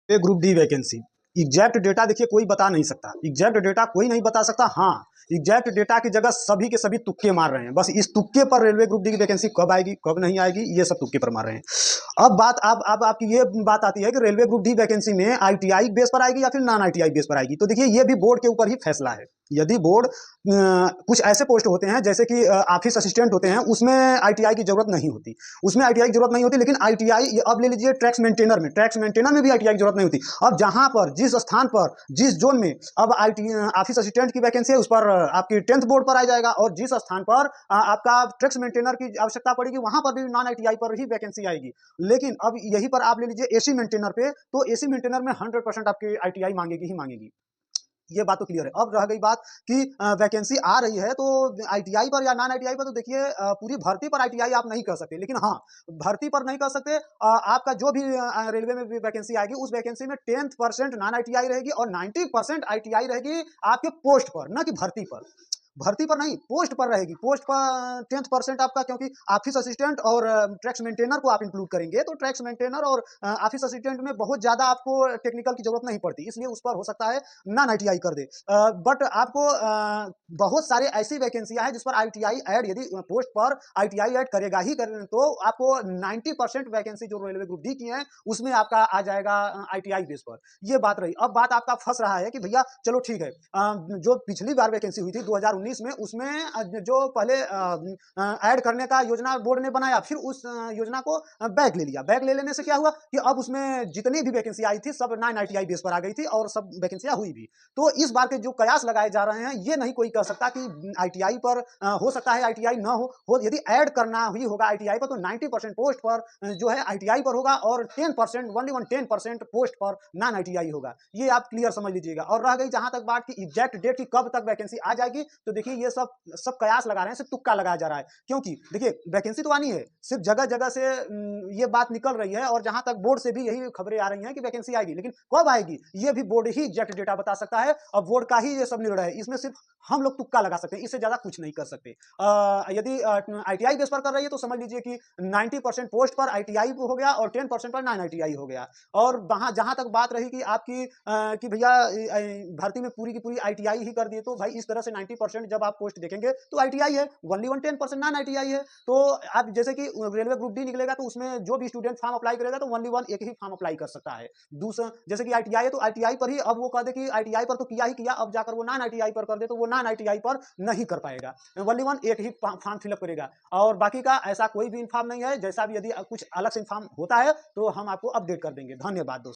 पे group D vacancy exact data देखिए कोई बता नहीं सकता, एग्जैक्ट डेटा कोई नहीं बता सकता। हाँ, एग्जैक्ट डेटा की जगह सभी के सभी तुक्के मार रहे हैं। बस इस तुक्के पर रेलवे ग्रुप डी की वैकेंसी कब आएगी कब नहीं आएगी ये सब तुक्के पर मार रहे हैं। अब आपकी ये बात आती है कि रेलवे ग्रुप डी वैकेंसी में आईटीआई बेस पर आएगी या फिर नॉन आईटीआई बेस पर आएगी। तो देखिए ये भी बोर्ड के ऊपर ही फैसला है। यदि बोर्ड कुछ ऐसे पोस्ट होते हैं जैसे कि ऑफिस असिस्टेंट होते हैं, उसमें आईटीआई की जरूरत नहीं होती, उसमें आईटीआई की जरूरत नहीं होती। लेकिन आईटीआई अब ले लीजिए ट्रैक्स मेंटेनर में भी आईटीआई की जरूरत नहीं होती। अब जहां पर जिस स्थान पर जिस जोन में अब आई ऑफिस असिस्टेंट की वैकेंसी है उस पर आपकी 10th बोर्ड पर आ जाएगा, और जिस स्थान पर आपका ट्रैक्स मेंटेनर की आवश्यकता पड़ेगी वहां पर भी नॉन आईटीआई पर ही वैकेंसी आएगी। लेकिन अब यही पर आप ले लीजिए एसी मेंटेनर पे, तो एसी मेंटेनर में 100% आपकी आईटीआई मांगेगी ही मांगेगी। ये बात तो क्लियर है। अब रह गई बात कि वैकेंसी आ रही है तो आईटीआई पर या नॉन आईटीआई पर, तो देखिए पूरी भर्ती पर आईटीआई आप नहीं कर सकते। लेकिन हाँ, भर्ती पर नहीं कर सकते, आपका जो भी रेलवे में भी वैकेंसी आएगी उस वैकेंसी में 10% नॉन आईटीआई रहेगी और 90% आईटीआई रहेगी आपके पोस्ट पर, न कि भर्ती पर। भर्ती पर नहीं, पोस्ट पर रहेगी। पोस्ट पर 10% आपका, क्योंकि ऑफिस असिस्टेंट और ट्रैक्स मेंटेनर को आप इंक्लूड करेंगे तो ट्रैक्स मेंटेनर और ऑफिस असिस्टेंट में बहुत ज्यादा आपको टेक्निकल की जरूरत नहीं पड़ती, इसलिए उस पर हो सकता है नॉन आईटीआई कर दे। बट आपको बहुत सारे ऐसी वैकेंसियां हैं जिस पर आईटीआई ऐड, यदि पोस्ट पर आईटीआई ऐड करेगा ही करें तो आपको 90% वैकेंसी जो रेलवे ग्रुप डी की है उसमें आपका आ जाएगा आईटीआई बेस पर। ये बात रही। अब बात आपका फंस रहा है कि भैया चलो ठीक है, जो पिछली बार वैकेंसी हुई थी 2019 में, उसमें जो पहले ऐड करने का योजना बोर्ड ने बनाया, फिर उस योजना को बैक ले लिया। बैक ले लेने से क्या हुआ कि अब उसमें जितनी भी वैकेंसी आई थी सब नॉन आईटीआई बेस पर आ गई थी और सब वैकेंसियां हुई भी। तो इस बार के जो कयास लगाए जा रहे हैं ये नहीं कोई कह सकता कि आईटीआई पर हो सकता है आईटीआई ना हो यदि ऐड करना ही होगा आईटीआई पर तो 90% पोस्ट पर जो है आईटीआई पर होगा और 10% ओनली 10% पोस्ट पर नॉन आईटीआई होगा। ये आप क्लियर समझ लीजिएगा। और रह गई जहां तक बात की एग्जैक्ट डेट की कब तक वैकेंसी आ जाएगी, तो देखिए ये सब कयास लगा रहे हैं, सिर्फ तुक्का लगाया जा रहा है। क्योंकि देखिए वैकेंसी तो आनी है, सिर्फ जगह जगह से ये बात निकल रही है और जहां तक बोर्ड से भी यही खबरें आ रही हैं कि वैकेंसी आएगी, लेकिन कब आएगी ये भी बोर्ड ही एग्जैक्ट डेटा बता सकता है और बोर्ड का ही ये सब निर्णय है। इसमें सिर्फ हम लोग तुक्का लगा सकते हैं, इससे ज्यादा कुछ नहीं कर सकते। यदि आईटीआई बेस पर कर रही है तो समझ लीजिए कि 90% पोस्ट पर आईटीआई हो गया और 10% पर नॉन आईटीआई हो गया। और वहां जहां तक बात रही कि आपकी कि भैया भर्ती में पूरी की पूरी आईटीआई ही कर दिए, तो भाई इस तरह से 90% जब आप पोस्ट देखेंगे तो आईटीआई है, ओनली 10% नॉन आईटीआई है। तो आप जैसे कि रेलवे ग्रुप डी निकलेगा तो उसमें जो भी स्टूडेंट फॉर्म अप्लाई करेगा तो ओनली वन एक ही फॉर्म अप्लाई कर सकता है। दूसरा जैसे कि आईटीआई है तो आईटीआई पर ही अब वो कह दे कि आईटीआई पर तो किया ही किया, अब जाकर वो नॉन आईटीआई पर कर दे तो वो नॉन आईटीआई पर नहीं कर पाएगा, ओनली वन एक ही फॉर्म फिलअप करेगा। और बाकी का ऐसा कोई भी इन्फॉर्म नहीं है। जैसा भी यदि कुछ अलग से इन्फॉर्म होता है तो हम आपको अपडेट कर देंगे। धन्यवाद दोस्तों।